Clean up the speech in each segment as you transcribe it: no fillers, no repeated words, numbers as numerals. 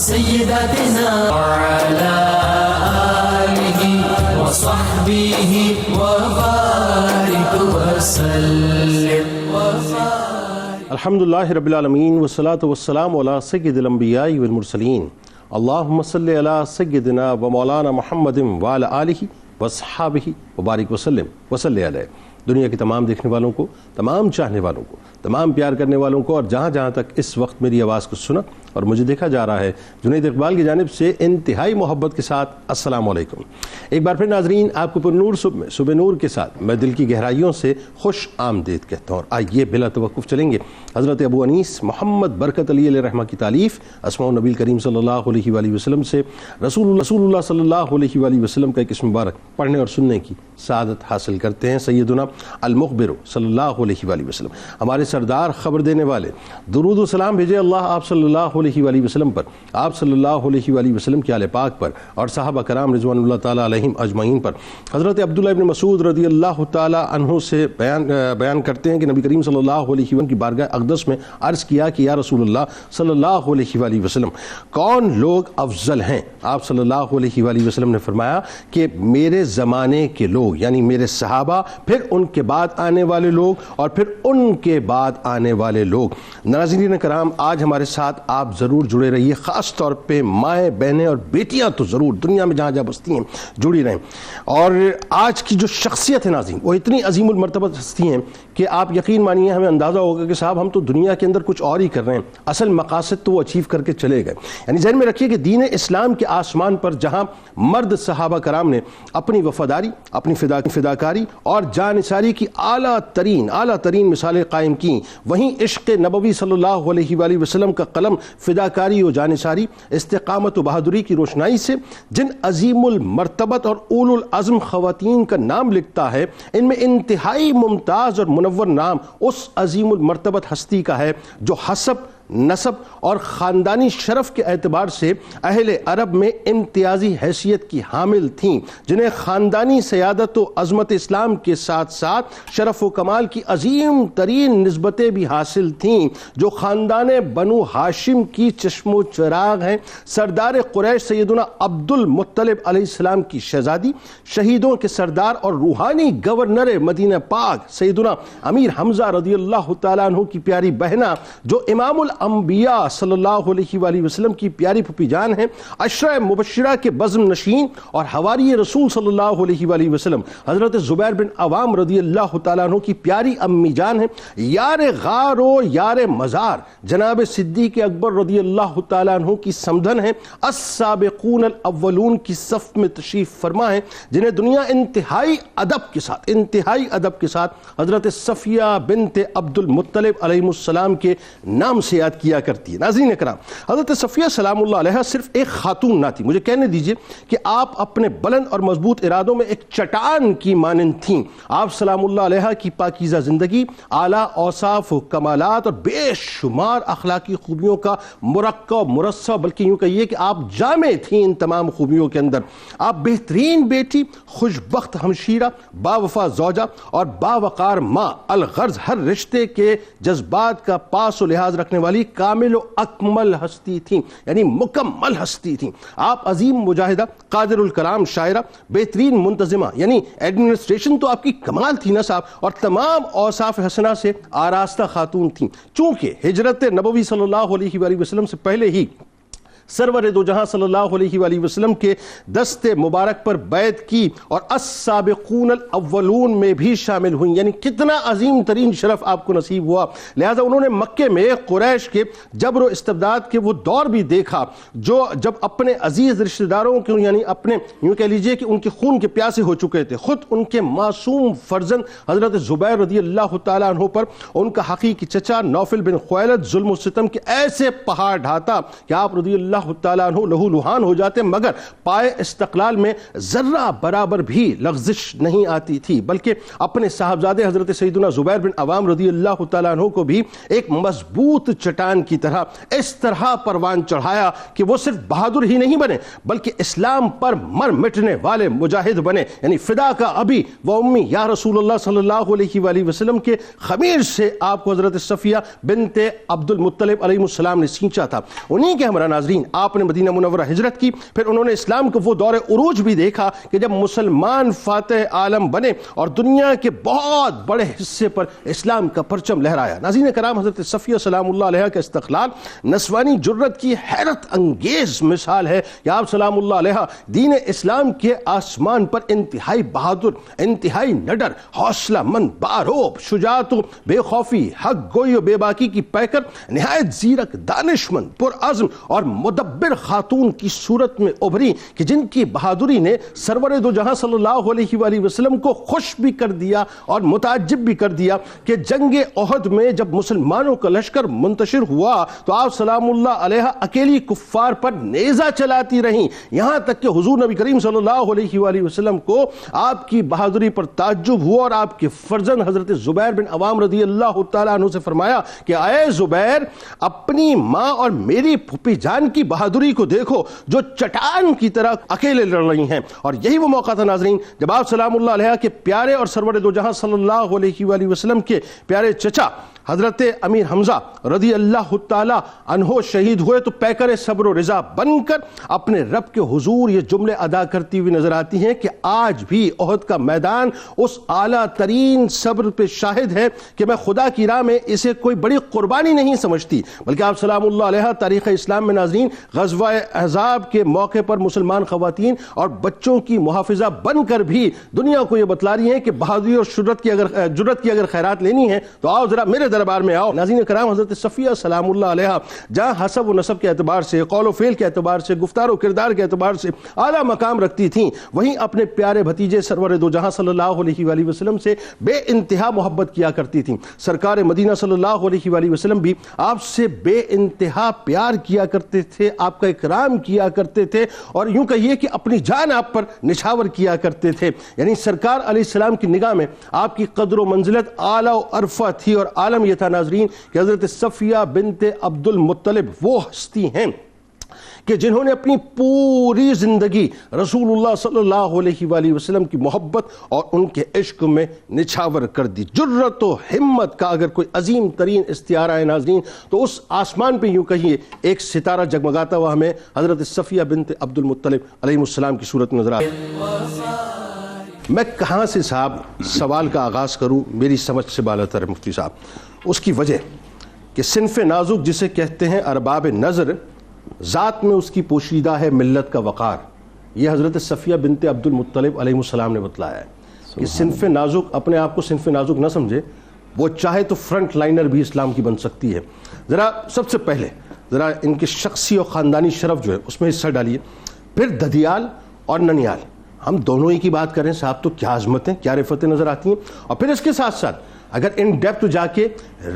سيداتنا وعلى آله وصحبه وبارك وسلم. الحمدللہ رب العالمین والصلاة والسلام علی سید الانبیاء والمرسلین. اللہم صلی علی سیدنا و مولانا محمد وعلی آلہ وصحابہ وبارک وسلم وصلی علیہ. دنیا کے تمام دیکھنے والوں کو، تمام چاہنے والوں کو، تمام پیار کرنے والوں کو، اور جہاں جہاں تک اس وقت میری آواز کو سنا اور مجھے دیکھا جا رہا ہے، جنید اقبال کی جانب سے انتہائی محبت کے ساتھ السلام علیکم. ایک بار پھر ناظرین، آپ کو پر نور صبح نور کے ساتھ میں دل کی گہرائیوں سے خوش آمدید کہتا ہوں. اور آئیے بلا توقف چلیں گے حضرت ابو انیس محمد برکت علی علیہ رحمہ کی تالیف اسماء النبی کریم صلی اللہ علیہ وآلہ وسلم سے رسول اللہ صلی اللہ علیہ وآلہ وسلم کا ایک اسم مبارک پڑھنے اور سننے کی سعادت حاصل کرتے ہیں. سیدنا المخبر صلی اللہ علیہ وآلہ وسلم، ہمارے سردار خبر دینے والے، درود و سلام بھیجے اللہ آپ صلی اللہ علیہ وآلہ وسلم پر، آپ صلی اللہ علیہ وآلہ وسلم کے آل پاک پر اور صحابہ کرام رضوان اللہ تعالیٰ علیہم اجمعین پر. حضرت عبداللہ ابن مسعود رضی اللہ تعالیٰ عنہ سے بیان کرتے ہیں کہ نبی کریم صلی اللہ علیہ وسلم کی بارگاہ اقدس میں عرض کیا کہ یا رسول اللہ صلی اللہ علیہ وآلہ وسلم، کون لوگ افضل ہیں؟ آپ صلی اللہ علیہ وآلہ وسلم نے فرمایا کہ میرے زمانے کے لوگ، یعنی میرے صحابہ، پھر ان کے بعد آنے والے لوگ، اور پھر ان کے بعد آنے والے لوگ. ناظرین کرام، آج ہمارے ساتھ آپ ضرور جڑے رہیے، خاص طور پہ مائیں، بہنیں اور بیٹیاں تو ضرور دنیا میں جہاں جہاں بستی ہیں جڑی رہیں. اور آج کی جو شخصیت ہے ناظرین، وہ اتنی عظیم المرتبہ ہستی ہیں کہ آپ یقین مانیے ہمیں اندازہ ہوگا کہ صاحب ہم تو دنیا کے اندر کچھ اور ہی کر رہے ہیں، اصل مقاصد تو وہ اچیو کر کے چلے گئے. یعنی ذہن میں رکھیے کہ دین اسلام کے آسمان پر جہاں مرد صحابہ کرام نے اپنی وفاداری، اپنی فداکاری اور جانثاری کی اعلیٰ ترین مثالیں قائم کی، وہیں عشق نبوی صلی اللہ علیہ وآلہ وسلم کا قلم فداکاری و جانثاری، استقامت و بہادری کی روشنائی سے جن عظیم المرتبت اور اولو العزم خواتین کا نام لکھتا ہے، ان میں انتہائی ممتاز اور منور نام اس عظیم المرتبت ہستی کا ہے جو حسب، نسب اور خاندانی شرف کے اعتبار سے اہل عرب میں امتیازی حیثیت کی حامل تھیں، جنہیں خاندانی سیادت و عظمت اسلام کے ساتھ ساتھ شرف و کمال کی عظیم ترین نسبتیں بھی حاصل تھیں، جو خاندان بنو ہاشم کی چشم و چراغ ہیں. سردار قریش سیدنا عبد المطلب علیہ السلام کی شہزادی، شہیدوں کے سردار اور روحانی گورنر مدینہ پاک سیدنا امیر حمزہ رضی اللہ تعالیٰ عنہ کی پیاری بہنہ، جو امام انبیاء صلی اللہ علیہ وآلہ وسلم کی پیاری پھپھی جان ہیں، عشرہ مبشرہ کے بزم نشین اور حواری رسول صلی اللہ علیہ وآلہ وسلم حضرت زبیر بن عوام رضی اللہ تعالیٰ عنہ کی پیاری امی جان ہیں، یار غار و یار مزار جناب صدیق اکبر رضی اللہ تعالیٰ عنہ کی سمدھن ہیں، السابقون الاولون کی صف میں تشریف فرما ہیں، جنہیں دنیا انتہائی ادب کے ساتھ حضرت صفیہ بنت عبد المطلب علیہ السلام کے نام سے یاد کیا کرتی ہے. ناظرین اکرام، حضرت صفیہ سلام اللہ علیہ صرف ایک خاتون نہ تھی، مجھے کہنے دیجئے کہ آپ اپنے بلند اور مضبوط ارادوں میں ایک چٹان کی مانند تھیں. آپ سلام اللہ علیہ کی پاکیزہ زندگی، اعلیٰ اوصاف و کمالات اور بے شمار اخلاقی خوبیوں کا مرکب مرصع، بلکہ یوں کہیے کہ آپ جامع تھیں ان تمام خوبیوں کے اندر. آپ بہترین بیٹی، خوشبخت ہمشیرہ، باوفا زوجہ اور باوقار ماں، الغرض ہر رشتے کے جذبات کا پاس و لحاظ رکھنے والی کامل و اکمل ہستی تھیں، یعنی مکمل ہستی تھیں. آپ عظیم مجاہدہ، قادر الکلام شاعرہ، بہترین منتظمہ، یعنی ایڈمنسٹریشن تو آپ کی کمال تھی نا صاحب، اور تمام اوصاف حسنہ سے آراستہ خاتون تھیں. چونکہ ہجرت نبوی صلی اللہ علیہ وآلہ وسلم سے پہلے ہی سرور دو جہاں صلی اللہ علیہ وآلہ وسلم کے دست مبارک پر بیعت کی اور السابقون الاولون میں بھی شامل ہوئیں. یعنی کتنا عظیم ترین شرف آپ کو نصیب ہوا. لہٰذا انہوں نے مکے میں قریش کے جبر و استبداد کے وہ دور بھی دیکھا جو جب اپنے عزیز رشتہ داروں کے، یعنی اپنے یوں کہہ لیجئے کہ ان کے خون کے پیاسے ہو چکے تھے، خود ان کے معصوم فرزند حضرت زبیر رضی اللہ تعالیٰ عنہ پر ان کا حقیقی چچا نوفل بن خویلد ظلم و ستم کے ایسے پہاڑ ڈھاتا کہ آپ رضی اللہ تعالیٰ عنہ لہو لہان ہو جاتے، مگر پائے استقلال میں ذرہ برابر بھی لغزش نہیں آتی تھی، بلکہ اپنے صاحبزادے حضرت سیدنا زبیر بن عوام رضی اللہ تعالیٰ عنہ کو بھی ایک مضبوط چٹان کی طرح اس طرح پروان چڑھایا کہ وہ صرف بہادر ہی نہیں بنے بلکہ اسلام پر مر مٹنے والے مجاہد بنے. یعنی فدا کا ابی و امی یا رسول اللہ صلی اللہ علیہ وآلہ وسلم کے خمیر سے آپ کو حضرت صفیہ بنت عبد المطلب علیہ السلام نے سینچا تھا. انہی کے ہمراہ ناظرین آپ نے مدینہ منورہ ہجرت کی، پھر انہوں نے اسلام کو وہ دور عروج بھی دیکھا کہ جب مسلمان فاتح عالم بنے اور دنیا کے بہت بڑے حصے پر اسلام کا پرچم لہرایا۔ ناظرین کرام، حضرت صفیہ سلام اللہ علیہ کا استقلال نسوانی جرت کی حیرت انگیز مثال ہے کہ آپ سلام اللہ علیہ دین اسلام کے آسمان پر انتہائی بہادر، انتہائی نڈر، حوصلہ مند، باروب، شجاعت و بے خوفی، حق گوئی و بے باکی کی پیکر، نہایت زیرک، دانش مند، پرعزم اور مدبر خاتون کی صورت میں ابھری کہ جن کی بہادری نے سرور دو جہاں صلی اللہ علیہ وآلہ وسلم کو خوش بھی کر دیا اور متعجب بھی کر دیا کہ جنگ احد میں جب مسلمانوں کا لشکر منتشر ہوا تو آپ سلام اللہ علیہ اکیلی کفار پر نیزہ چلاتی رہیں، یہاں تک کہ حضور نبی کریم صلی اللہ علیہ وآلہ وسلم کو آپ کی بہادری پر تعجب ہوا اور آپ کے فرزند حضرت زبیر بن عوام رضی اللہ تعالیٰ عنہ سے فرمایا کہ اے زبیر، اپنی ماں اور میری پھپھی جان کی بہادری کو دیکھو جو چٹان کی طرح اکیلے لڑ رہی ہیں۔ اور یہی وہ موقع تھا ناظرین جب آپ سلام اللہ علیہ کے پیارے اور سرور دو جہاں صلی اللہ علیہ وآلہ وسلم کے پیارے چچا حضرت امیر حمزہ رضی اللہ تعالیٰ عنہ شہید ہوئے تو پیکر صبر و رضا بن کر اپنے رب کے حضور یہ جملے ادا کرتی ہوئی نظر آتی ہیں کہ آج بھی احد کا میدان اس اعلیٰ ترین صبر پہ شاہد ہے کہ میں خدا کی راہ میں اسے کوئی بڑی قربانی نہیں سمجھتی، بلکہ آپ سلام اللہ علیہ تاریخ اسلام میں ناظرین غزوہ احزاب کے موقع پر مسلمان خواتین اور بچوں کی محافظہ بن کر بھی دنیا کو یہ بتلا رہی ہیں کہ بہادری اور جرت کی اگر خیرات لینی ہے تو آؤ ذرا میرے دربار میں آؤ۔ ناظرین کرام، حضرت صفیہ سلام اللہ علیہ جہاں حسب و نسب کے اعتبار سے، قول و فعل کے اعتبار سے، گفتار و کردار کے اعتبار سے اعلیٰ مقام رکھتی تھیں، وہیں اپنے پیارے بھتیجے سرور دو جہاں صلی اللہ علیہ وآلہ وسلم سے بے انتہا محبت کیا کرتی تھیں۔ سرکار مدینہ صلی اللہ علیہ وآلہ وسلم بھی آپ سے بے انتہا پیار کیا کرتے تھے، آپ کا اکرام کیا کرتے تھے اور یوں کہیے کہ اپنی جان آپ پر نچھاور کیا کرتے تھے۔ یعنی سرکار علیہ السلام کی نگاہ میں آپ کی قدر و منزلت اعلیٰ و عرفہ تھی، اور عالم یہ تھا ناظرین کہ حضرت صفیہ بنت عبد المطلب وہ ہستی ہیں کہ جنہوں نے اپنی پوری زندگی رسول اللہ صلی اللہ علیہ وآلہ وسلم کی محبت اور ان کے عشق میں نچھاور کر دی۔ جرت و ہمت کا اگر کوئی عظیم ترین استعارہ ہے ناظرین تو اس آسمان پہ یوں کہیے ایک ستارہ جگمگاتا ہوا ہمیں حضرت صفیہ بنت عبد المطلب علیہ السلام کی صورت میں نظر آتا ہے۔ میں کہاں سے صاحب سوال کا آغاز کروں، میری سمجھ سے بالاتر ہے مفتی صاحب، اس کی وجہ کہ صنف نازک جسے کہتے ہیں ارباب نظر، ذات میں اس کی پوشیدہ ہے ملت کا وقار۔ یہ حضرت صفیہ بنت عبد المطلب علیہ السلام نے بتلایا ہے کہ صنف نازک اپنے آپ کو صنف نازک نہ سمجھے، وہ چاہے تو فرنٹ لائنر بھی اسلام کی بن سکتی ہے۔ ذرا سب سے پہلے ذرا ان کے شخصی اور خاندانی شرف جو ہے اس میں حصہ ڈالیے، پھر ددیال اور ننیال، ہم دونوں ہی کی بات کریں صاحب تو کیا عظمتیں، کیا رفتیں نظر آتی ہیں، اور پھر اس کے ساتھ ساتھ اگر ان ڈیپتھ جا کے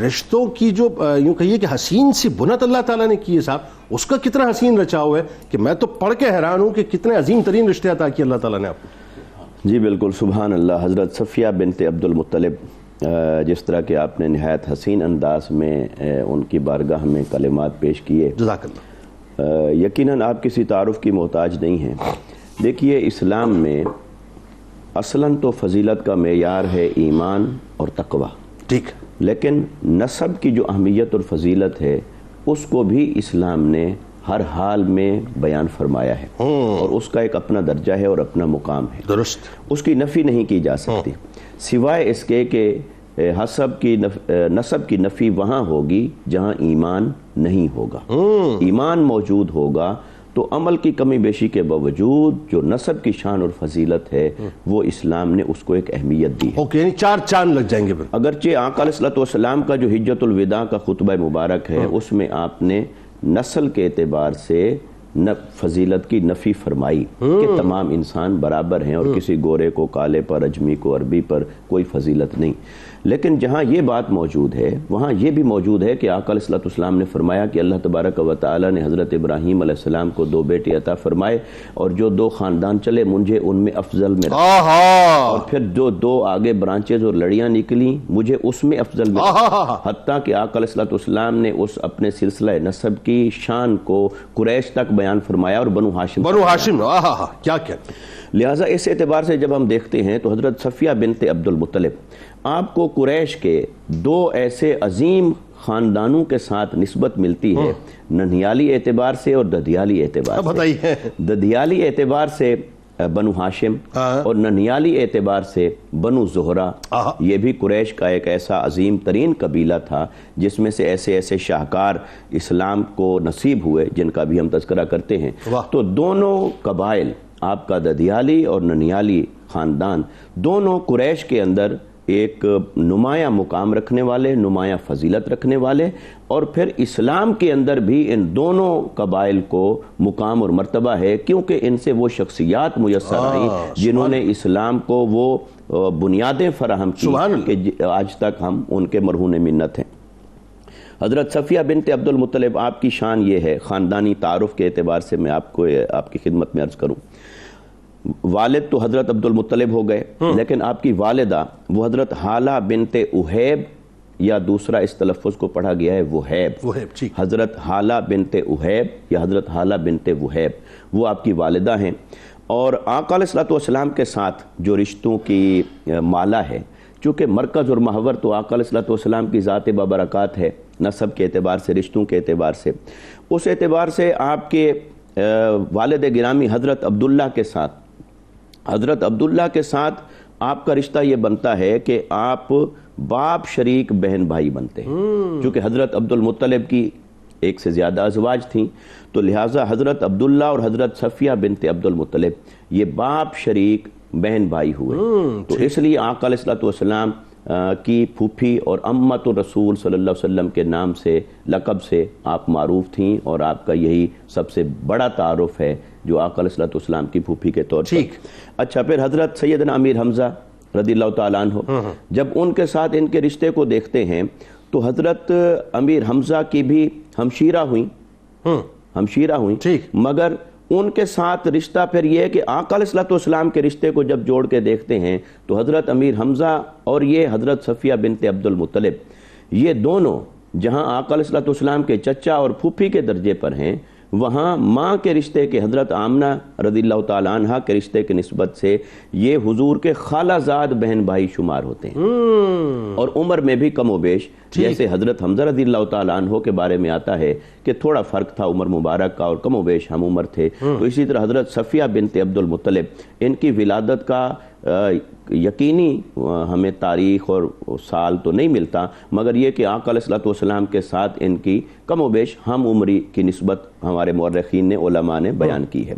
رشتوں کی جو یوں کہیے کہ حسین سی بنت اللہ تعالیٰ نے کی ہے صاحب، اس کا کتنا حسین رچا ہوا ہے کہ میں تو پڑھ کے حیران ہوں کہ کتنے عظیم ترین رشتے عطا کیے اللہ تعالیٰ نے آپ کو۔ جی بالکل، سبحان اللہ۔ حضرت صفیہ بنت عبد المطلب جس طرح کہ آپ نے نہایت حسین انداز میں ان کی بارگاہ میں کلمات پیش کیے، جزاک اللہ۔ یقیناً آپ کسی تعارف کی محتاج نہیں ہیں۔ دیکھیے، اسلام میں اصلاً تو فضیلت کا معیار ہے ایمان اور تقوی، ٹھیک، لیکن نسب کی جو اہمیت اور فضیلت ہے اس کو بھی اسلام نے ہر حال میں بیان فرمایا ہے، اور اس کا ایک اپنا درجہ ہے اور اپنا مقام ہے، درست، اس کی نفی نہیں کی جا سکتی، سوائے اس کے کہ نسب کی نفی وہاں ہوگی جہاں ایمان نہیں ہوگا۔ ایمان موجود ہوگا تو عمل کی کمی بیشی کے باوجود جو نسب کی شان اور فضیلت ہے وہ اسلام نے اس کو ایک اہمیت دی ہے۔ اوکے، یعنی چار چاند لگ جائیں گے۔ اگرچہ آقا علیہ السلام کا جو حجت الوداع کا خطبہ مبارک ہے اس میں آپ نے نسل کے اعتبار سے فضیلت کی نفی فرمائی کہ تمام انسان برابر ہیں اور کسی گورے کو کالے پر، اجمی کو عربی پر کوئی فضیلت نہیں، لیکن جہاں یہ بات موجود ہے وہاں یہ بھی موجود ہے کہ آقا علیہ السلام نے فرمایا کہ اللہ تبارک و تعالی نے حضرت ابراہیم علیہ السلام کو 2 بیٹے عطا فرمائے، اور جو 2 خاندان چلے مجھے ان میں افضل میں رکھا، اور پھر جو 2 آگے برانچز اور لڑیاں نکلیں مجھے اس میں افضل میں رکھا، حتیٰ کہ آقا علیہ السلام نے اس اپنے سلسلہ نسب کی شان کو قریش تک بیان فرمایا اور بنو ہاشم کیا کیا۔ لہٰذا اس اعتبار سے جب ہم دیکھتے ہیں تو حضرت صفیہ بنت عبد المطلب آپ کو قریش کے 2 ایسے عظیم خاندانوں کے ساتھ نسبت ملتی ہے ننھیالی اعتبار سے اور ددیالی اعتبار سے۔ بتائیے۔ ددیالی اعتبار سے بنو ہاشم اور ننھیالی اعتبار سے بنو زہرہ، یہ بھی قریش کا ایک ایسا عظیم ترین قبیلہ تھا جس میں سے ایسے ایسے شاہکار اسلام کو نصیب ہوئے جن کا بھی ہم تذکرہ کرتے ہیں۔ تو دونوں قبائل، آپ کا ددیالی اور ننھیالی خاندان، دونوں قریش کے اندر ایک نمایاں مقام رکھنے والے، نمایاں فضیلت رکھنے والے، اور پھر اسلام کے اندر بھی ان دونوں قبائل کو مقام اور مرتبہ ہے، کیونکہ ان سے وہ شخصیات میسر آئیں جنہوں نے اسلام کو وہ بنیادیں فراہم کی کہ آج تک ہم ان کے مرہون منت ہیں۔ حضرت صفیہ بنت عبد المطلب، آپ کی شان یہ ہے، خاندانی تعارف کے اعتبار سے میں آپ کو آپ کی خدمت میں عرض کروں، والد تو حضرت عبد المطلب ہو گئے، لیکن آپ کی والدہ وہ حضرت حالہ بنت احیب، یا دوسرا اس تلفظ کو پڑھا گیا ہے وہیب، حضرت حالہ بنت احیب یا حضرت حالہ بنت وہیب، وہ آپ کی والدہ ہیں۔ اور آقا علیہ الصلوۃ کے ساتھ جو رشتوں کی مالا ہے، چونکہ مرکز اور محور تو آقا علیہ الصلوۃ کی ذات بابرکات ہے، نسب کے اعتبار سے، رشتوں کے اعتبار سے، اس اعتبار سے آپ کے والد گرامی حضرت عبداللہ کے ساتھ آپ کا رشتہ یہ بنتا ہے کہ آپ باپ شریک بہن بھائی بنتے ہیں، چونکہ حضرت عبد المطلب کی ایک سے زیادہ ازواج تھیں، تو لہٰذا حضرت عبداللہ اور حضرت صفیہ بنت عبد المطلب یہ باپ شریک بہن بھائی ہوئے، تو اس لیے آقا علیہ السلام کی پھوپھی اور امت الرسول صلی اللہ علیہ وسلم کے نام سے، لقب سے آپ معروف تھیں، اور آپ کا یہی سب سے بڑا تعارف ہے جو آقا علیہ السلام کی پھوپھی کے طور پر۔ اچھا، پھر حضرت سیدنا امیر حمزہ رضی اللہ تعالیٰ عنہ، جب ان کے ساتھ ان کے رشتے کو دیکھتے ہیں تو حضرت امیر حمزہ کی بھی ہمشیرہ ہوئیں، مگر ان کے ساتھ رشتہ پھر یہ ہے کہ آقا علیہ السلام کے رشتے کو جب جوڑ کے دیکھتے ہیں تو حضرت امیر حمزہ اور یہ حضرت صفیہ بنت عبد المطلب، یہ دونوں جہاں آقا علیہ السلام کے چچا اور پھوپھی کے درجے پر ہیں، وہاں ماں کے رشتے کے حضرت آمنہ رضی اللہ تعالیٰ عنہ کے رشتے کے نسبت سے یہ حضور کے خالہ زاد بہن بھائی شمار ہوتے ہیں، اور عمر میں بھی کم و بیش، جیسے حضرت حمزہ رضی اللہ تعالیٰ عنہ کے بارے میں آتا ہے کہ تھوڑا فرق تھا عمر مبارک کا اور کم و بیش ہم عمر تھے، تو اسی طرح حضرت صفیہ بنت عبد المطلب، ان کی ولادت کا یقینی ہمیں تاریخ اور سال تو نہیں ملتا، مگر یہ کہ آقا علیہ السلام کے ساتھ ان کی کم و بیش ہم عمری کی نسبت ہمارے مورخین نے، علماء نے بیان کی ہے۔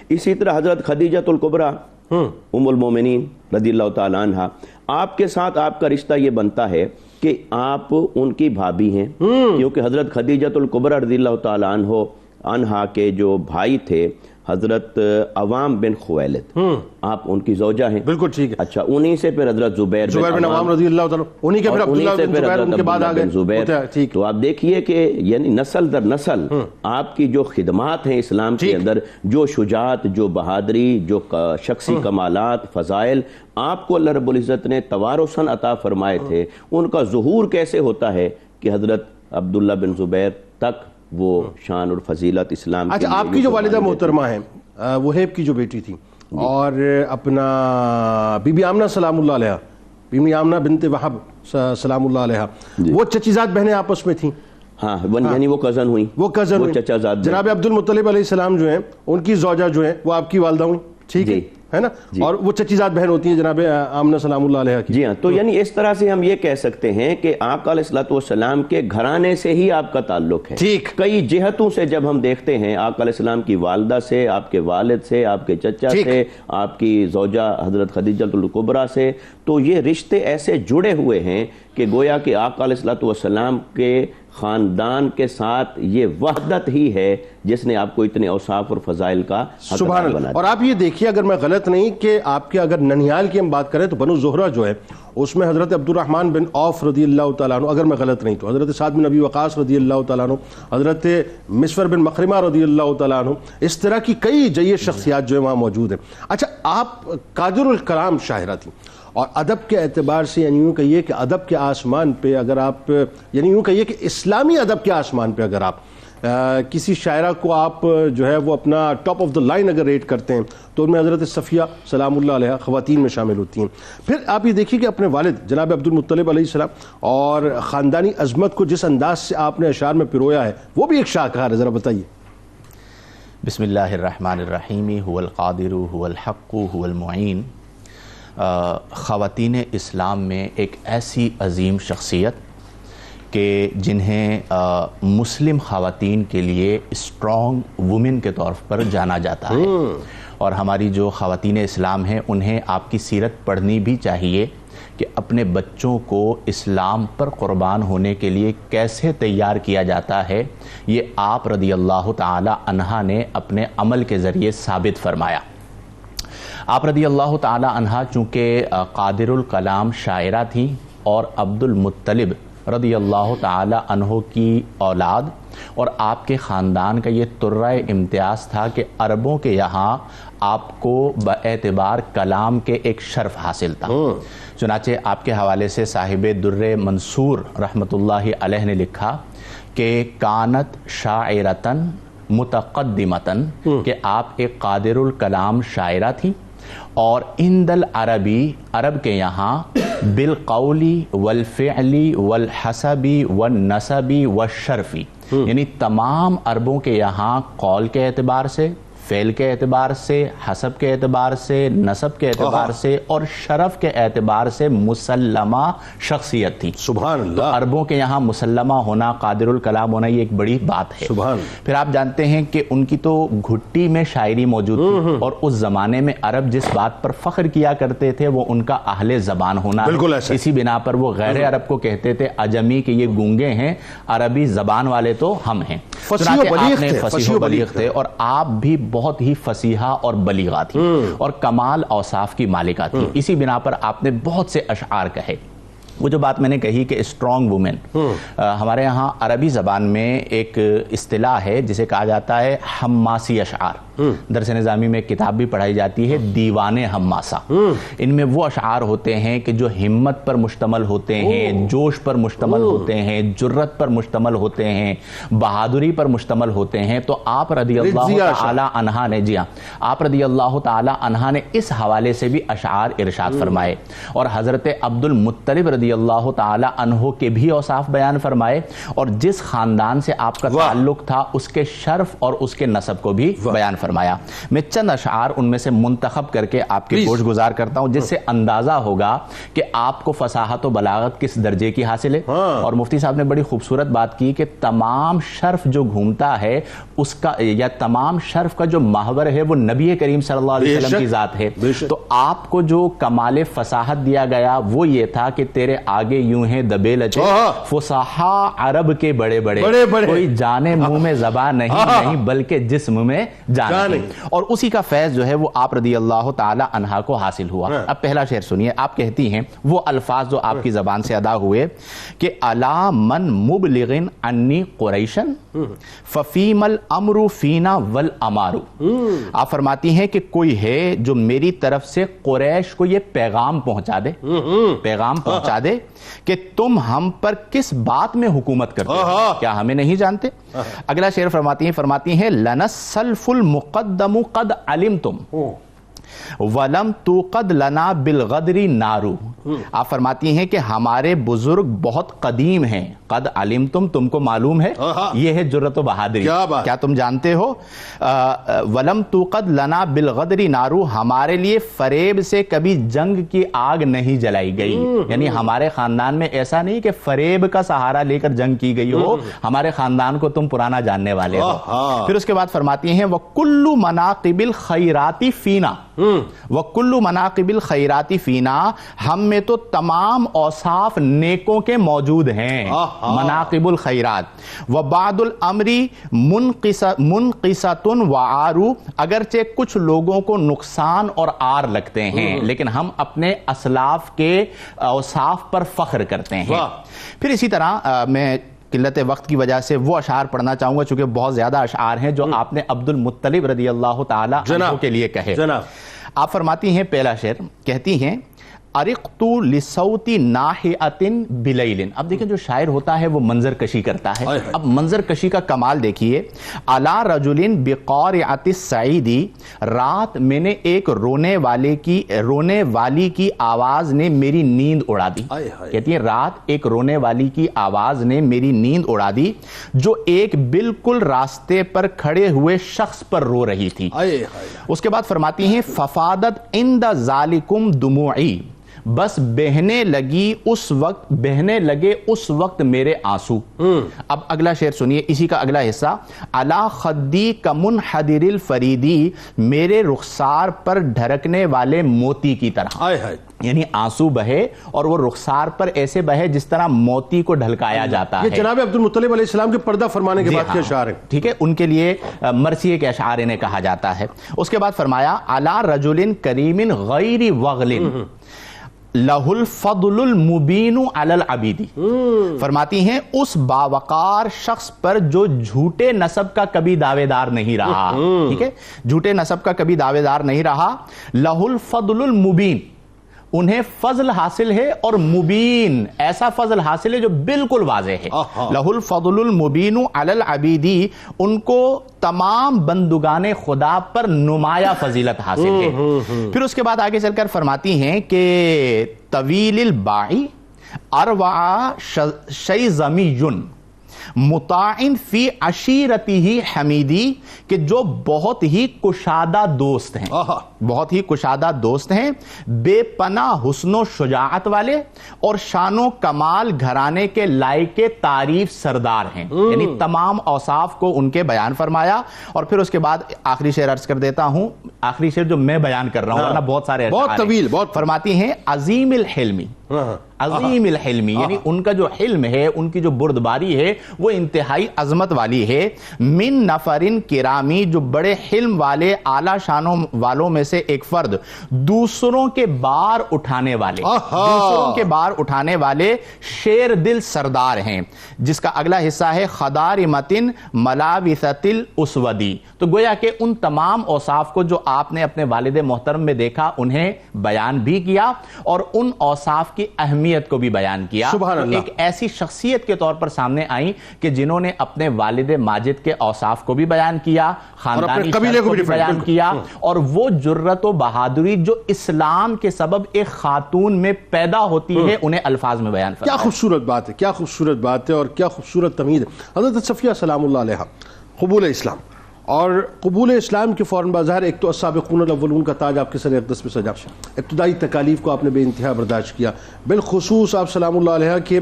اسی طرح حضرت خدیجۃ الکبریٰ ام المومنین رضی اللہ تعالیٰ عنہ، آپ کے ساتھ آپ کا رشتہ یہ بنتا ہے کہ آپ ان کی بھابھی ہیں، کیونکہ حضرت خدیجۃ الکبریٰ رضی اللہ تعالیٰ عنہ کے جو بھائی تھے حضرت عوام بن خویلد، آپ ان کی زوجہ ہیں، بالکل ٹھیک ہے۔ اچھا، انہی سے پھر حضرت زبیر بن عوام رضی اللہ تعالیٰ، انہی کے پھر عبداللہ بن زبیر ان کے بعد آگئے زبیر۔ تو آپ دیکھیے کہ یعنی نسل در نسل آپ کی جو خدمات ہیں اسلام کے اندر، جو شجاعت، جو بہادری، جو شخصی کمالات، فضائل آپ کو اللہ رب العزت نے توارثاً عطا فرمائے تھے، ان کا ظہور کیسے ہوتا ہے کہ حضرت عبداللہ بن زبیر تک وہ شان اور فضیلت اسلام کی۔ اچھا، آپ کی جو والدہ محترمہ ہیں وہیب کی جو بیٹی تھی، اور اپنا بی بی آمنہ سلام اللہ علیہ، بی بی آمنہ بنت وہب سلام اللہ علیہ، وہ چچیزاد بہنیں آپس میں تھیں، ہاں، یعنی وہ کزن ہوئی، وہ کزن ہوئی، چچا زاد۔ جناب عبد المطلب علیہ السلام جو ہیں ان کی زوجہ جو ہیں وہ آپ کی والدہ ہوئی، ٹھیک ہے نا، اور وہ چچیزاد بہن ہوتی ہیں جناب آمنہ سلام اللہ علیہ کی۔ جی ہاں، تو یعنی اس طرح سے ہم یہ کہہ سکتے ہیں کہ آقا علیہ السلام کے گھرانے سے ہی آپ کا تعلق ہے، ٹھیک، کئی جہتوں سے جب ہم دیکھتے ہیں، آقا علیہ السلام کی والدہ سے، آپ کے والد سے، آپ کے چچا سے، آپ کی زوجہ حضرت خدیجۃ الکبریٰ سے، تو یہ رشتے ایسے جڑے ہوئے ہیں کہ گویا کہ آقا علیہ السلام کے خاندان کے ساتھ یہ وحدت ہی ہے جس نے آپ کو اتنے اوصاف اور فضائل کا سبحان اللہ۔ اور آپ یہ دیکھیے، اگر میں غلط نہیں، کہ آپ کے اگر ننھیال کی ہم بات کریں تو بنو زہرہ جو ہے اس میں حضرت عبد الرحمن بن عوف رضی اللہ تعالیٰ عنہ، اگر میں غلط نہیں تو حضرت سعد بن ابی وقاص رضی اللہ تعالیٰ عنہ، حضرت مسور بن مخرمہ رضی اللہ تعالیٰ عنہ، اس طرح کی کئی جید شخصیات جو ہیں وہاں موجود ہیں۔ اچھا، آپ قادر الکلام شاعرہ تھیں، اور ادب کے اعتبار سے یعنی یوں کہیے کہ ادب کے آسمان پہ اگر آپ، یعنی یوں کہیے کہ اسلامی ادب کے آسمان پہ اگر آپ کسی شاعرہ کو آپ جو ہے وہ اپنا ٹاپ آف دا لائن اگر ریٹ کرتے ہیں تو ان میں حضرت صفیہ سلام اللہ علیہ خواتین میں شامل ہوتی ہیں. پھر آپ یہ دیکھیے کہ اپنے والد جناب عبد المطلب علیہ السلام اور خاندانی عظمت کو جس انداز سے آپ نے اشعار میں پرویا ہے وہ بھی ایک شاہکار ہے، ذرا بتائیے. بسم اللہ الرحمن الرحیم. هو القادر هو الحق هو المعین. خواتین اسلام میں ایک ایسی عظیم شخصیت کہ جنہیں مسلم خواتین کے لیے اسٹرانگ وومن کے طور پر جانا جاتا ہے، اور ہماری جو خواتین اسلام ہیں انہیں آپ کی سیرت پڑھنی بھی چاہیے کہ اپنے بچوں کو اسلام پر قربان ہونے کے لیے کیسے تیار کیا جاتا ہے. یہ آپ رضی اللہ تعالی عنہا نے اپنے عمل کے ذریعے ثابت فرمایا. آپ رضی اللہ تعالی عنہا چونکہ قادر الکلام شاعرہ تھیں اور عبد المطلب رضی اللہ تعالی عنہ کی اولاد، اور آپ کے خاندان کا یہ ترہ امتیاز تھا کہ عربوں کے یہاں آپ کو باعتبار کلام کے ایک شرف حاصل تھا. چنانچہ آپ کے حوالے سے صاحب در منصور رحمۃ اللہ علیہ نے لکھا کہ کانت شاعرتن متقدمتن، کہ آپ ایک قادر الکلام شاعرہ تھیں، اور عند العربی عرب کے یہاں بالقولی والفعلی والحسبی والنسبی والشرفی، یعنی تمام عربوں کے یہاں قول کے اعتبار سے، فعل کے اعتبار سے، حسب کے اعتبار سے، نسب کے اعتبار سے اور شرف کے اعتبار سے مسلمہ شخصیت تھی. سبحان اللہ. تو عربوں کے یہاں مسلمہ ہونا، قادر الکلام ہونا، یہ ایک بڑی بات ہے. سبحان. پھر آپ جانتے ہیں کہ ان کی تو گھٹی میں شاعری موجود تھی، اور اس زمانے میں عرب جس بات پر فخر کیا کرتے تھے وہ ان کا اہل زبان ہونا. بالکل ایسا. اسی بنا پر وہ غیر عرب کو کہتے تھے عجمی کہ یہ گونگے ہیں، عربی زبان والے تو ہم ہیں. فصیح و بلیغ تھے. فصیح و بلیغ تھے، اور آپ بھی بہت ہی فصیحہ اور بلیغہ تھی اور کمال اوصاف کی مالکہ تھی. اسی بنا پر آپ نے بہت سے اشعار کہے. وہ جو بات میں نے کہی کہ اسٹرانگ وومن، ہمارے ہاں عربی زبان میں ایک اصطلاح ہے جسے کہا جاتا ہے حماسی اشعار. درس نظامی میں کتاب بھی پڑھائی جاتی ہے دیوان حماسہ. ان میں وہ اشعار ہوتے ہیں کہ جو ہمت پر مشتمل ہوتے ہیں، جوش پر مشتمل ہوتے ہیں، جرت پر مشتمل ہوتے ہیں، بہادری پر مشتمل ہوتے ہیں. تو آپ رضی اللہ تعالی عنہ نے، جی ہاں، آپ رضی اللہ تعالی عنہ نے اس حوالے سے بھی اشعار ارشاد فرمائے، اور حضرت عبد المطلب رضی اللہ تعالی عنہ کے بھی اوصاف بیان فرمائے، اور جس خاندان سے آپ کا تعلق تھا اس کے شرف اور اس کے نسب کو بھی بیان فرمایا. میں چند اشعار ان میں سے منتخب کر کے آپ کے گوش گزار کرتا ہوں جس سے اندازہ ہوگا کہ آپ کو فصاحت و بلاغت کس درجے کی حاصل ہے. اور مفتی صاحب نے بڑی خوبصورت بات کی کہ تمام شرف جو گھومتا ہے اس کا، یا تمام شرف کا جو محور ہے وہ نبی کریم صلی اللہ علیہ وسلم کی ذات ہے. تو آپ کو جو کمال فصاحت دیا گیا وہ یہ تھا کہ تیرے آگے یوں ہیں دبے لچے فصحا عرب کے بڑے بڑے، کوئی جانے منہ میں زبان نہیں بلکہ جسم میں جان. اور اسی کا فیض جو ہے وہ آپ رضی اللہ تعالی عنہا کو حاصل ہوا. اب پہلا شعر سنیے. آپ کہتی ہیں وہ الفاظ جو آپ کی زبان سے ادا ہوئے کہ الا من مبلغن انی قریشن ففیم الامر فینا والامار. آپ فرماتی ہیں کہ کوئی ہے جو میری طرف سے قریش کو یہ پیغام پہنچا دے، پیغام پہنچا دے کہ تم ہم پر کس بات میں حکومت کرتے ہو، کیا ہمیں نہیں جانتے. اگلا شعر فرماتی ہیں لنا السلف المقدم قد علمتم وَلَمْ تُوقَدْ لَنَا بِالْغَدْرِ نَارُ. آپ فرماتی ہیں کہ ہمارے بزرگ بہت قدیم ہیں. قد علمتم، تم کو معلوم ہے، یہ ہے جرت و بہادری. کیا تم جانتے ہو؟ وَلَمْ تُوقَدْ لَنَا بِالْغَدْرِ نَارُ، ہمارے لیے فریب سے کبھی جنگ کی آگ نہیں جلائی گئی. یعنی ہمارے خاندان میں ایسا نہیں کہ فریب کا سہارا لے کر جنگ کی گئی ہو، ہمارے خاندان کو تم پرانا جاننے والے ہو. پھر اس کے بعد فرماتی ہیں وَكُلُّ مَنَاقِبِ الْخَيْرَاتِ فِينَا، وَكُلُّ مَنَاقِبِ الْخَيْرَاتِ فِينَا، ہم میں تو تمام اوصاف نیکوں کے موجود ہیں. مناقب الخیرات. وَبَعْدُ الْأَمْرِ مُنْقِصَةٌ وَعَارُ، اگرچہ کچھ لوگوں کو نقصان اور عار لگتے ہیں لیکن ہم اپنے اسلاف کے اوصاف پر فخر کرتے ہیں. پھر اسی طرح میں قلت وقت کی وجہ سے وہ اشعار پڑھنا چاہوں گا چونکہ بہت زیادہ اشعار ہیں جو آپ نے عبد المطلب رضی اللہ تعالی عنہ کے لیے کہے. آپ فرماتی ہیں پہلا شعر، کہتی ہیں ارقت لصوت ناحیۃ بلیل. اب دیکھیں جو شاعر ہوتا ہے وہ منظر کشی کرتا ہے. اب منظر کشی کا کمال دیکھیے. علی رجل بقارعۃ الصعید، رات میں نے ایک رونے والی کی آواز نے میری نیند اڑا دی. کہتی ہیں رات ایک رونے والی کی آواز نے میری نیند اڑا دی جو ایک بالکل راستے پر کھڑے ہوئے شخص پر رو رہی تھی. اس کے بعد فرماتی ہیں ففادت عند ذالکم دموعی، بس بہنے لگے اس وقت میرے آنسو. اب اگلا شعر سنیے، اسی کا اگلا حصہ. علی خدی کمنحدر الفریدی، میرے رخسار پر ڈھرکنے والے موتی کی طرح. یعنی آنسو بہے اور وہ رخسار پر ایسے بہے جس طرح موتی کو ڈھلکایا جاتا ہے. یہ جناب عبد المطلب علیہ السلام کے پردہ فرمانے کے بعد کے اشعار ہیں. ٹھیک ہے، ان کے لیے مرثیے کے اشعار انہیں کہا جاتا ہے. اس کے بعد فرمایا علی رجل کریم غیر وغل لہ الفضل المبین علی العبید. فرماتی ہیں اس باوقار شخص پر جو جھوٹے نسب کا کبھی دعوے دار نہیں رہا. ٹھیک ہے، جھوٹے نسب کا کبھی دعوے دار نہیں رہا. لہ الفضل المبین، انہیں فضل حاصل ہے اور مبین، ایسا فضل حاصل ہے جو بالکل واضح ہے. لہ الفضل المبین علی العبیدی، ان کو تمام بندگان خدا پر نمایاں فضیلت حاصل ہے. پھر اس کے بعد آگے چل کر فرماتی ہیں کہ طویل الباعی اروع شیزمی مطاعن فی عشیرتہ حمیدی، کہ جو بہت ہی کشادہ دوست ہیں، بہت ہی کشادہ دوست ہیں، بے پناہ حسن و شجاعت والے اور شان و کمال گھرانے کے لائق تعریف سردار ہیں. یعنی تمام اوصاف کو ان کے بیان فرمایا. اور پھر اس کے بعد آخری شعر عرض کر دیتا ہوں، آخری شعر جو میں بیان کر رہا ہوں ورنہ بہت سارے بہت طویل، بہت فرماتی ہیں عظیم الحلمی، عظیم الحلمی، یعنی ان کا جو حلم ہے، ان کی جو بردباری ہے وہ انتہائی عظمت والی ہے. من نفرن کرامی، جو بڑے حلم والے اعلیٰ شانوں والوں میں سے ایک فرد، دوسروں کے بار اٹھانے والے شیر دل سردار ہیں. جس کا اگلا حصہ ہے خدارمتن ملاوثت الاسودی. تو گویا کہ ان تمام اوصاف کو جو آپ نے اپنے والد محترم میں دیکھا انہیں بیان بھی کیا اور ان اوصاف کی اہمیت کو بھی بیان کیا. سبحان اللہ. ایک ایسی شخصیت کے طور پر سامنے آئیں کہ جنہوں نے اپنے والد ماجد کے اوصاف کو بھی بیان کیا، خاندانی شرف کو بھی بیان کیا، اور وہ جرت و بہادری جو اسلام کے سبب ایک خاتون میں پیدا ہوتی ہے انہیں الفاظ میں بیان فرمایا. کیا خوبصورت بات ہے، کیا خوبصورت بات ہے اور کیا خوبصورت تمہید ہے. حضرت صفیہ سلام اللہ علیہ قبول اسلام، اور قبول اسلام کے فوراً بظاہر ایک تو السابقون الاولون کا تاج آپ کے سر اقدس پہ سجا. ابتدائی تکالیف کو آپ نے بے انتہا برداشت کیا. بالخصوص آپ سلام اللہ علیہ کے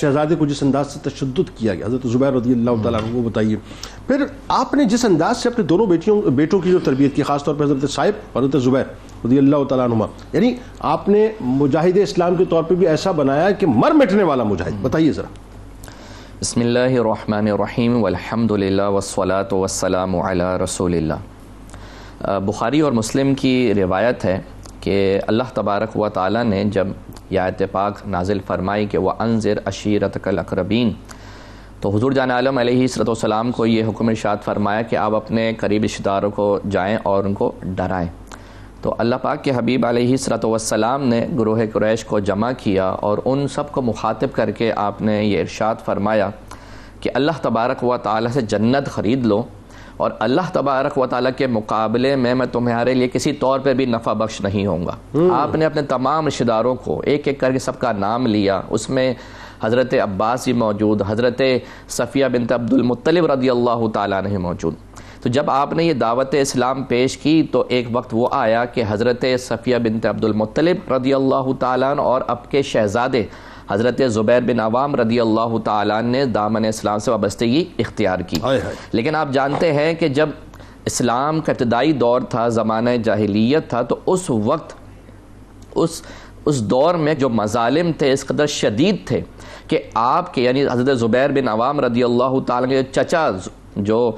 شہزادے کو جس انداز سے تشدد کیا گیا، حضرت زبیر رضی اللہ تعالیٰ عنہ، وہ بتائیے. پھر آپ نے جس انداز سے اپنے دونوں بیٹوں کی جو تربیت کی، خاص طور پر حضرت صاحب اور حضرت زبیر رضی اللہ تعالیٰ عنہ، یعنی آپ نے مجاہد اسلام کے طور پہ بھی ایسا بنایا کہ مر مٹنے والا مجاہد. بتائیے ذرا. بسم اللہ الرحمن الرحیم والحمد للہ والصلاة والسلام علی رسول اللہ. بخاری اور مسلم کی روایت ہے کہ اللہ تبارک و تعالیٰ نے جب یہ آیت پاک نازل فرمائی کہ وَأَنذِرْ عَشِيرَتَكَ الْأَقْرَبِينَ، تو حضور جان عالم علیہ الصلوۃ والسلام کو یہ حکم ارشاد فرمایا کہ آپ اپنے قریب رشتہ داروں کو جائیں اور ان کو ڈرائیں. تو اللہ پاک کے حبیب علیہ الصلوۃ والسلام نے گروہ قریش کو جمع کیا اور ان سب کو مخاطب کر کے آپ نے یہ ارشاد فرمایا کہ اللہ تبارک و تعالیٰ سے جنت خرید لو، اور اللہ تبارک و تعالیٰ کے مقابلے میں تمہارے لیے کسی طور پہ بھی نفع بخش نہیں ہوں گا. آپ نے اپنے تمام رشتہ داروں کو ایک ایک کر کے سب کا نام لیا. اس میں حضرت عباس بھی موجود، حضرت صفیہ بنت عبد المطلب رضی اللہ تعالیٰ عنہ موجود. تو جب آپ نے یہ دعوت اسلام پیش کی تو ایک وقت وہ آیا کہ حضرت صفیہ بنت عبد المطلب رضی اللہ تعالیٰ عنہ اور اب کے شہزادے حضرت زبیر بن عوام رضی اللہ تعالیٰ عنہ نے دامن اسلام سے وابستگی اختیار کی. لیکن آپ جانتے ہیں کہ جب اسلام کا ابتدائی دور تھا، زمانہ جاہلیت تھا، تو اس وقت اس دور میں جو مظالم تھے اس قدر شدید تھے کہ آپ کے یعنی حضرت زبیر بن عوام رضی اللہ تعالیٰ کے چچا جو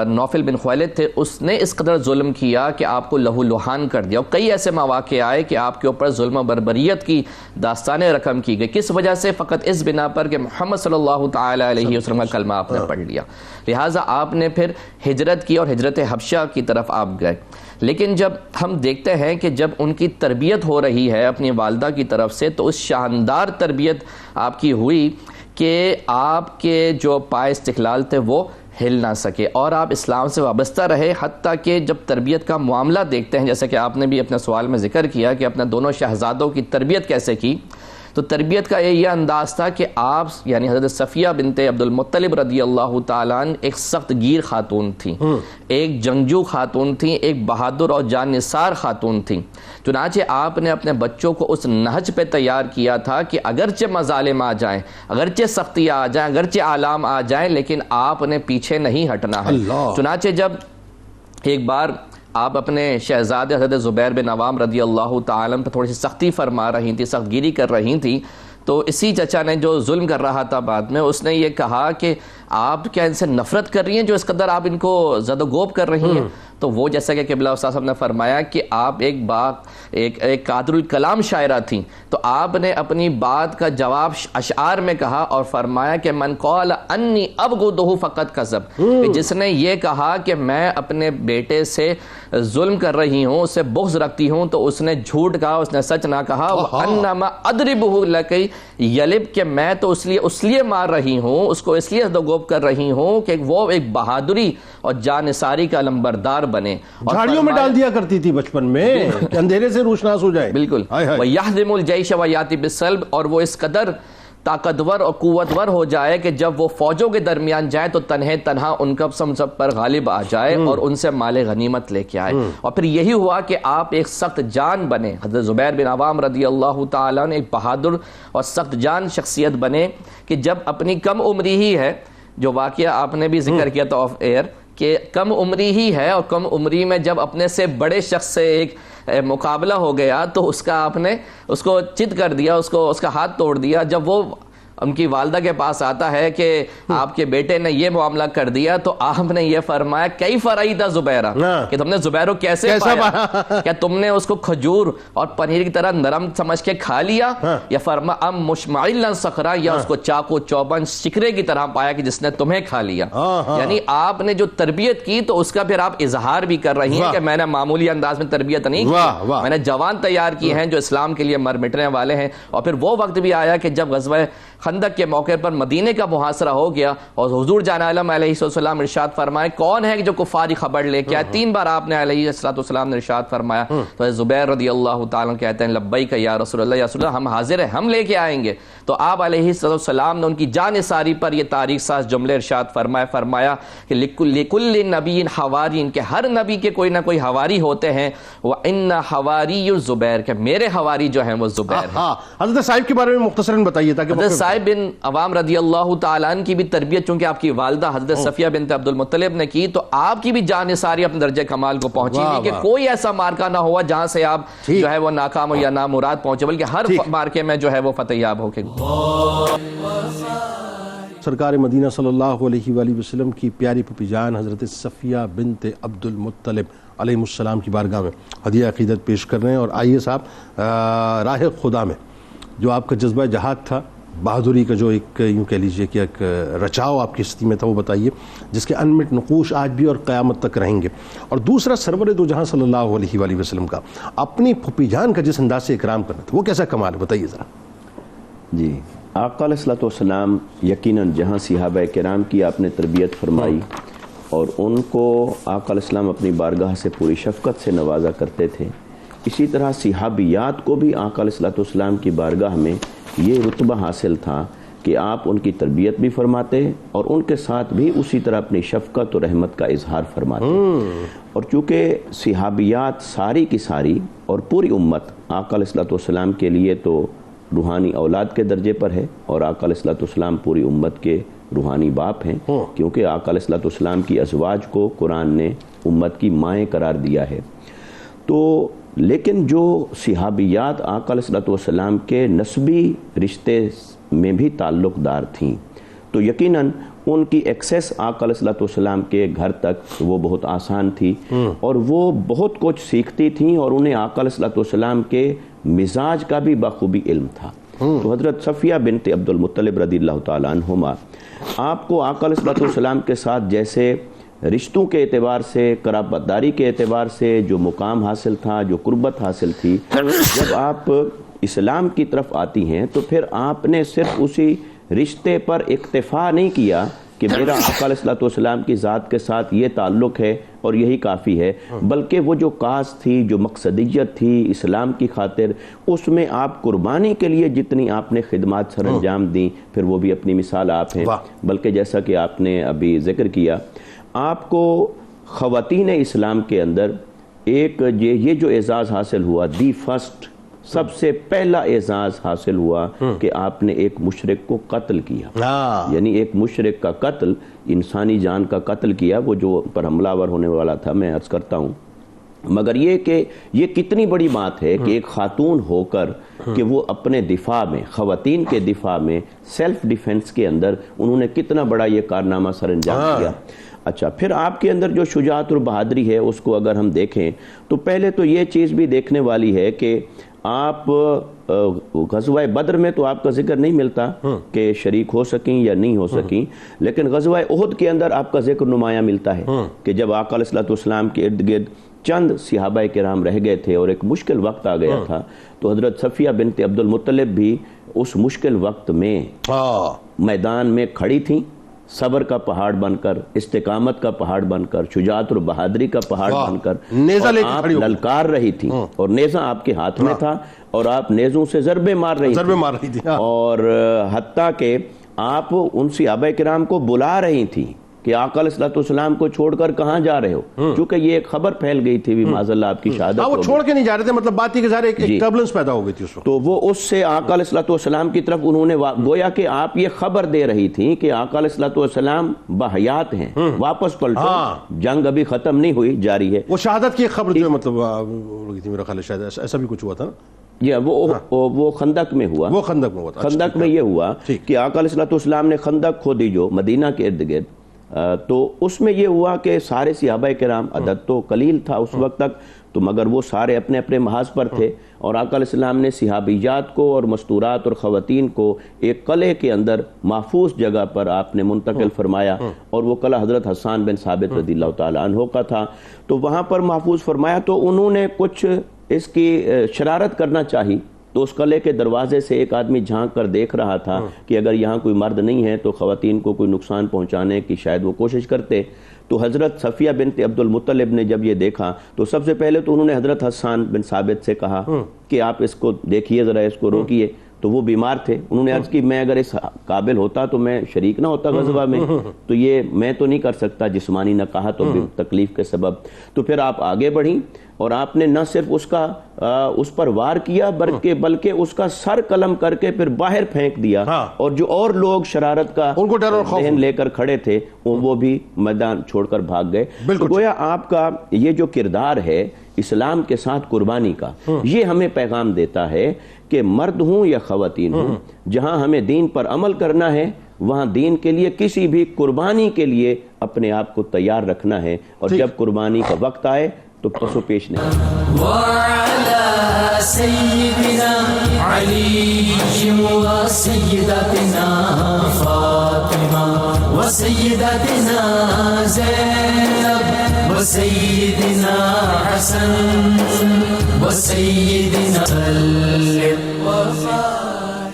نوفل بن خویلد تھے اس نے اس قدر ظلم کیا کہ آپ کو لہو لہان کر دیا، اور کئی ایسے مواقع آئے کہ آپ کے اوپر ظلم و بربریت کی داستانیں رقم کی گئی. کس وجہ سے؟ فقط اس بنا پر کہ محمد صلی اللہ تعالی علیہ وسلم کا کلمہ آپ نے پڑھ لیا. لہٰذا آپ نے پھر ہجرت کی اور ہجرت حبشہ کی طرف آپ گئے. لیکن جب ہم دیکھتے ہیں کہ جب ان کی تربیت ہو رہی ہے اپنی والدہ کی طرف سے، تو اس شاندار تربیت آپ کی ہوئی کہ آپ کے جو پائے استقلال تھے وہ ہل نہ سکے اور آپ اسلام سے وابستہ رہے. حتیٰ کہ جب تربیت کا معاملہ دیکھتے ہیں، جیسے کہ آپ نے بھی اپنے سوال میں ذکر کیا کہ اپنے دونوں شہزادوں کی تربیت کیسے کی، تو تربیت کا یہ انداز تھا کہ آپ یعنی حضرت صفیہ بنت عبد المطلب رضی اللہ تعالیٰ عنہ ایک سخت گیر خاتون تھیں، ایک جنگجو خاتون تھیں، ایک بہادر اور جان نثار خاتون تھیں. چنانچہ آپ نے اپنے بچوں کو اس نہج پہ تیار کیا تھا کہ اگرچہ مظالم آ جائیں، اگرچہ سختیاں آ جائیں، اگرچہ آلام آ جائیں، لیکن آپ نے پیچھے نہیں ہٹنا ہے. چنانچہ جب ایک بار آپ اپنے شہزادے حضرت زبیر بن عوام رضی اللہ تعالیٰ پہ تھوڑی سی سختی فرما رہی تھی، سخت گیری کر رہی تھی، تو اسی چچا نے جو ظلم کر رہا تھا بعد میں، اس نے یہ کہا کہ آپ کیا ان سے نفرت کر رہی ہیں جو اس قدر آپ ان کو زد و گوب کر رہی ہیں؟ تو وہ جیسا کہ قبلہ استاد صاحب نے فرمایا کہ آپ ایک قادر الکلام شاعرہ تھیں، تو آپ نے اپنی بات کا جواب اشعار میں کہا اور فرمایا کہ من قال انی ابغضہ فقط کذب، کہ جس نے یہ کہا کہ میں اپنے بیٹے سے ظلم کر رہی ہوں، اسے بغض رکھتی ہوں، تو اس نے جھوٹ کہا، اس نے سچ نہ کہا. وانما اضربہ لکی یلب، کہ میں تو اس لیے مار رہی ہوں، اس کو اس لیے دگوب کر رہی ہوں کہ وہ ایک بہادری اور جانثاری کا لمبردار بنے. جھاڑیوں میں ڈال دیا کرتی تھی بچپن میں کہ اندھیرے سے روشناس ہو جائے. بالکل. وَيَحْزِمُ الْجَيْشَ وَيَأْتِي بِالسَّلْبِ، اور وہ اس قدر طاقتور اور قوتور ہو جائے کہ جب وہ فوجوں کے درمیان جائے تو تنہا ان کا سب پر غالب آ جائے اور ان سے مال غنیمت لے کے آئے. اور پھر یہی ہوا کہ آپ ایک سخت جان بنے. حضرت زبیر بن عوام رضی اللہ تعالیٰ نے ایک بہادر اور سخت جان شخصیت بنے کہ جب اپنی کم عمری ہی ہے، جو واقعہ آپ نے بھی ذکر کیا تھا آف ایئر، کہ کم عمری ہی ہے اور کم عمری میں جب اپنے سے بڑے شخص سے ایک مقابلہ ہو گیا تو اس کا آپ نے اس کو چت کر دیا، اس کا ہاتھ توڑ دیا. جب وہ ان کی والدہ کے پاس آتا ہے کہ آپ کے بیٹے نے یہ معاملہ کر دیا، تو آپ نے یہ فرمایا کئی فرائیدہ زبیرہ، کہ تم نے زبیرو کیسے پایا؟ کیا تم نے اس کو کھجور اور پنیر کی طرح نرم سمجھ کے کھا لیا، یا فرما ام مشمعلا صخرا، یا اس کو چاقو چوبن شکرے کی طرح پایا کہ جس نے تمہیں کھا لیا؟ یعنی آپ نے جو تربیت کی تو اس کا پھر آپ اظہار بھی کر رہی ہیں کہ میں نے معمولی انداز میں تربیت نہیں کی، میں نے جوان تیار کی ہیں جو اسلام کے لیے مر مٹنے والے ہیں. اور پھر وہ وقت بھی آیا کہ جب غزوہ خندق کے موقع پر مدینے کا محاصرہ ہو گیا اور حضور جان عالم علیہ السلام ارشاد فرمائے کون ہے جو کفاری خبر لے کے آئے؟ 3 بار آپ نے علیہ السلام نے ارشاد فرمایا. تو زبیر رضی اللہ تعالیٰ کہتے ہیں لبیک یا رسول اللہ، یا رسول اللہ ہم حاضر ہیں، ہم لے کے آئیں گے. تو آپ علیہ السلام نے ان کی جان ساری پر یہ تاریخ ساز جملے ارشاد فرمایا کہ لکل نبی حواری، کہ ہر نبی کے کوئی نہ کوئی حواری ہوتے ہیں، وَإِنَّ حَوَارِيُّ زبیر، کہ میرے حواری جو ہیں وہ زبیر ہیں. حضرت صاحب کے بارے میں مختصراً بتائیے تاکہ حضرت صاحب بن عوام رضی اللہ تعالیٰ عنہ کی بھی تربیت چونکہ آپ کی والدہ حضرت صفیہ بنت عبد المطلب نے کی، تو آپ کی بھی جان ساری اپنے درجہ کمال کو پہنچی تھی کہ کوئی ایسا مارکہ نہ ہوا جہاں سے آپ جو ہے وہ ناکام یا نامراد پہنچے، بلکہ ہر مارکے میں جو ہے وہ فتح یاب ہو کے. سرکار مدینہ صلی اللہ علیہ وآلہ وسلم کی پیاری پھپھی جان حضرت صفیہ بنت عبد المطلب علیہ السلام کی بارگاہ میں ہدیہ عقیدت پیش کر رہے ہیں. اور آئیے صاحب، راہ خدا میں جو آپ کا جذبہ جہاد تھا، بہادری کا جو ایک یوں کہہ لیجئے کہ ایک رچاؤ آپ کی ہستی میں تھا، وہ بتائیے جس کے انمٹ نقوش آج بھی اور قیامت تک رہیں گے. اور دوسرا، سرور دو جہاں صلی اللہ علیہ وآلہ وسلم کا اپنی پھپھی جان کا جس انداز سے اکرام کرنا تھا وہ کیسا کمال ہے، بتائیے ذرا. جی، آقا علیہ الصلوۃ والسلام یقیناً جہاں صحابہ کرام کی آپ نے تربیت فرمائی اور ان کو آقا علیہ السلام اپنی بارگاہ سے پوری شفقت سے نوازا کرتے تھے، اسی طرح صحابیات کو بھی آقا علیہ الصلوۃ والسلام کی بارگاہ میں یہ رتبہ حاصل تھا کہ آپ ان کی تربیت بھی فرماتے اور ان کے ساتھ بھی اسی طرح اپنی شفقت اور رحمت کا اظہار فرماتے. اور چونکہ صحابیات ساری کی ساری اور پوری امت آقا علیہ الصلوۃ والسلام کے لیے تو روحانی اولاد کے درجے پر ہے، اور آقا علیہ الصلوۃ والسلام پوری امت کے روحانی باپ ہیں، کیونکہ آقا علیہ الصلوۃ والسلام کی ازواج کو قرآن نے امت کی مائیں قرار دیا ہے. تو لیکن جو صحابیات آقا علیہ الصلوۃ والسلام کے نسبی رشتے میں بھی تعلق دار تھیں، تو یقیناً ان کی ایکسیس آقا علیہ الصلوۃ والسلام کے گھر تک وہ بہت آسان تھی، اور وہ بہت کچھ سیکھتی تھیں، اور انہیں آقا علیہ الصلوۃ والسلام کے مزاج کا بھی بخوبی علم تھا۔ تو حضرت صفیہ بنت عبد المطلب رضی اللہ تعالیٰ عنہما آپ کو آقا علیہ الصلوۃ والسلام کے ساتھ جیسے رشتوں کے اعتبار سے، قرابت داری کے اعتبار سے جو مقام حاصل تھا، جو قربت حاصل تھی، جب آپ اسلام کی طرف آتی ہیں تو پھر آپ نے صرف اسی رشتے پر اکتفا نہیں کیا کہ میرا آقا علیہ الصلوۃ والسلام کی ذات کے ساتھ یہ تعلق ہے اور یہی کافی ہے، بلکہ وہ جو کاز تھی، جو مقصدیت تھی اسلام کی خاطر، اس میں آپ قربانی کے لیے جتنی آپ نے خدمات سر انجام دیں، پھر وہ بھی اپنی مثال آپ ہیں۔ بلکہ جیسا کہ آپ نے ابھی ذکر کیا، آپ کو خواتین اسلام کے اندر ایک یہ جو اعزاز حاصل ہوا، دی فرسٹ، سب سے پہلا اعزاز حاصل ہوا کہ آپ نے ایک مشرک کو قتل کیا، یعنی ایک مشرک کا قتل، انسانی جان کا قتل کیا، وہ جو پر حملہ آور ہونے والا تھا، میں عرض کرتا ہوں۔ مگر یہ کہ یہ کتنی بڑی بات ہے کہ ایک خاتون ہو کر کہ وہ اپنے دفاع میں، خواتین کے دفاع میں، سیلف ڈیفنس کے اندر انہوں نے کتنا بڑا یہ کارنامہ سر انجام دیا۔ اچھا، پھر آپ کے اندر جو شجاعت اور بہادری ہے اس کو اگر ہم دیکھیں تو پہلے تو یہ چیز بھی دیکھنے والی ہے کہ آپ غزوہ بدر میں تو آپ کا ذکر نہیں ملتا کہ شریک ہو سکیں یا نہیں ہو سکیں، لیکن غزوہ احد کے اندر آپ کا ذکر نمایاں ملتا ہے کہ جب آقا علیہ الصلوۃ والسلام کے ارد گرد چند صحابہ کرام رہ گئے تھے اور ایک مشکل وقت آ گیا تھا، تو حضرت صفیہ بنت عبد المطلب بھی اس مشکل وقت میں میدان میں کھڑی تھیں، صبر کا پہاڑ بن کر، استقامت کا پہاڑ بن کر، شجاعت اور بہادری کا پہاڑ بن کر، اور آپ للکار رہی تھی، اور نیزہ آپ کے ہاتھ میں تھا، اور آپ نیزوں سے ضربے مار رہی تھی، اور حتیٰ کہ آپ ان صحابہ کرام کو بلا رہی تھیں کہ آقا علیہ الصلوۃ والسلام کو چھوڑ کر کہاں جا رہے ہو، چونکہ یہ ایک خبر پھیل گئی تھی بھی معاذ اللہ آپ کی شہادت ہو گئی۔ وہ چھوڑ کے نہیں جا رہے تھے، مطلب بات یہ کہ ظاہر ایک ٹربلنس پیدا ہو گئی تھی اس وقت، تو وہ اس سے آقا علیہ الصلوۃ والسلام کی طرف انہوں نے گویا کہ آپ یہ خبر دے رہی تھیں کہ آقا علیہ الصلوۃ والسلام بحیات ہیں، واپس پلٹو، جنگ ابھی ختم نہیں ہوئی، جاری ہے۔ وہ شہادت کی خبر جو مطلب میرا خیال ہے شاید ایسا بھی کچھ ہوا تھا نا، وہ خندق میں ہوا، وہ خندق میں ہوا تھا۔ خندق میں یہ ہوا کہ آقا علیہ الصلوۃ والسلام نے خندق کھودی جو مدینہ کے ارد گرد، تو اس میں یہ ہوا کہ سارے صحابہ کرام، عدد تو قلیل تھا اس وقت تک، تو مگر وہ سارے اپنے اپنے محاذ پر تھے، اور آقا علیہ السلام نے صحابیات کو اور مستورات اور خواتین کو ایک قلعے کے اندر محفوظ جگہ پر آپ نے منتقل فرمایا، اور وہ قلعہ حضرت حسان بن ثابت رضی اللہ تعالیٰ عنہ کا تھا، تو وہاں پر محفوظ فرمایا۔ تو انہوں نے کچھ اس کی شرارت کرنا چاہی، تو اس قلعے کے دروازے سے ایک آدمی جھانک کر دیکھ رہا تھا کہ اگر یہاں کوئی مرد نہیں ہے تو خواتین کو کوئی نقصان پہنچانے کی شاید وہ کوشش کرتے۔ تو حضرت صفیہ بنت عبد المطلب نے جب یہ دیکھا تو سب سے پہلے تو انہوں نے حضرت حسان بن ثابت سے کہا کہ آپ اس کو دیکھیے ذرا، اس کو روکیے۔ تو وہ بیمار تھے، انہوں نے عرض کی میں اگر اس قابل ہوتا تو میں شریک نہ ہوتا غزوہ میں، تو یہ میں تو نہیں کر سکتا، جسمانی نقاہت اور تکلیف کے سبب۔ تو پھر آپ آگے بڑھیں اور آپ نے نہ صرف اس پر وار کیا بلکہ اس کا سر قلم کر کے پھر باہر پھینک دیا، اور جو اور لوگ شرارت کا ذہن لے کر کھڑے تھے وہ بھی میدان چھوڑ کر بھاگ گئے۔ تو گویا آپ کا یہ جو کردار ہے اسلام کے ساتھ قربانی کا، یہ ہمیں پیغام دیتا ہے کہ مرد ہوں یا خواتین ہوں، جہاں ہمیں دین پر عمل کرنا ہے وہاں دین کے لیے کسی بھی قربانی کے لیے اپنے آپ کو تیار رکھنا ہے، اور جب قربانی کا وقت آئے تو پسو پیش نہیں۔ وعلى سيدنا علي وسيدتنا فاطمة وسيدتنا زينب وسيدنا حسن وسيدنا سلم۔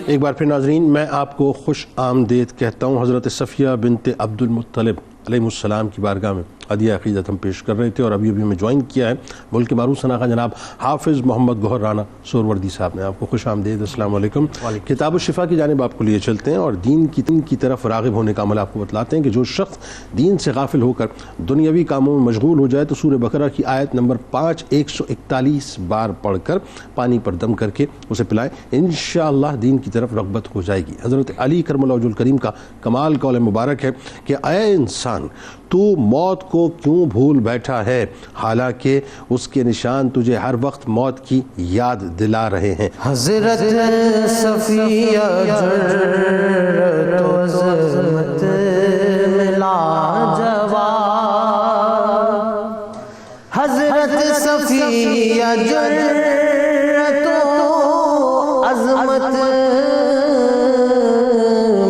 ایک بار پھر ناظرین میں آپ کو خوش آمدید کہتا ہوں۔ حضرت صفیہ بنت عبد المطلب علیہ السلام کی بارگاہ میں عدیہ عقیدت ہم پیش کر رہے تھے، اور ابھی میں جوائن کیا ہے ملک کے معروف شناخت جناب حافظ محمد گوہر رانا سہروردی صاحب نے۔ آپ کو خوش آمدید، السلام علیکم۔ کتاب الشفا کی جانب آپ کو لیے چلتے ہیں اور دین کی طرف راغب ہونے کا عمل آپ کو بتلاتے ہیں کہ جو شخص دین سے غافل ہو کر دنیاوی کاموں میں مشغول ہو جائے تو سورہ بقرہ کی آیت نمبر 5 141 بار پڑھ کر پانی پر دم کر کے اسے پلائے، انشاءاللہ دین کی طرف رغبت ہو جائے گی۔ حضرت علی کرم اللہ وجہ الکریم کا کمال قول مبارک ہے کہ اے انسان تو موت کو کیوں بھول بیٹھا ہے، حالانکہ اس کے نشان تجھے ہر وقت موت کی یاد دلا رہے ہیں۔ حضرت صفیہ جرت و عظمت لاجواب، حضرت صفیہ جرت و عظمت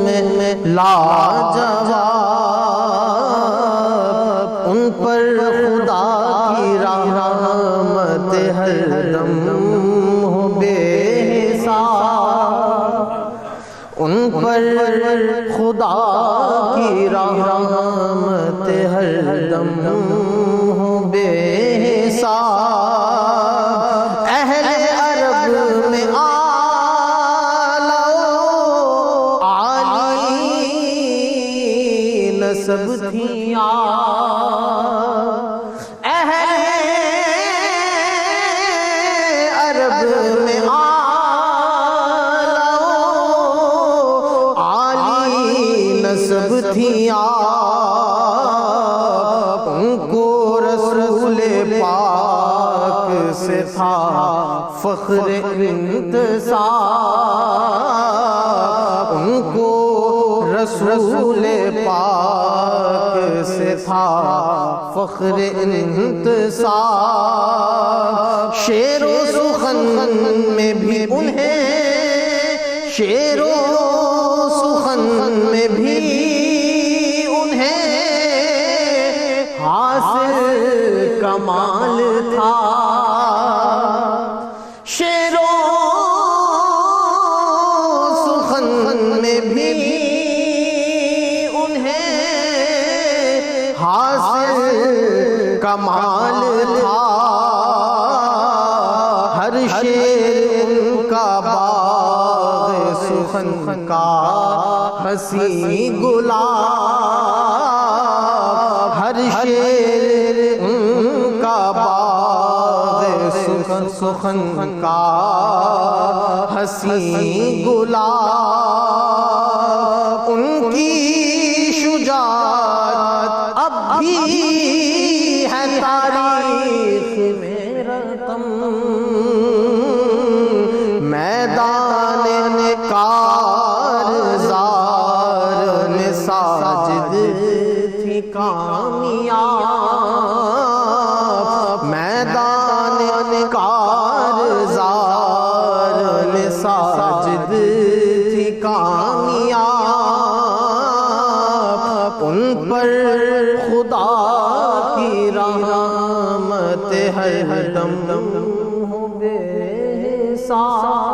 میں لاجواب، ان پر خدا کی رحمت ہر دم ہو بے حساب، ان پر خدا کی رحمت ہر دم ہو بے حساب۔ اہل عرب میں عالی نسب تھی اہل عرب میں عالی نسب تھی ان کو رسول پاک سے تھا فخر انتساب، ان کو رسول پاک سے تھا فخر انتساب۔ شعر و سخن میں بھی انہیں، شعر و سخن میں بھی انہیں حاصل کمال تھا، شعر و سخن میں بھی انہیں حاصل کمال تھا، ہر شعر ان کا باغ سخن کا حسین گلاب، ہر شعر ان کا باغ سخن کا حسین گلاب، ان کی شجاعت اب بھی ہے تاریخ میں رقم، میدان کارزار میں ساجد تھی کامیاب، میدان کارزار میں ساجد تھی کامیاب، ان پر خدا کی رحمت ہر دم ہو بے حساب۔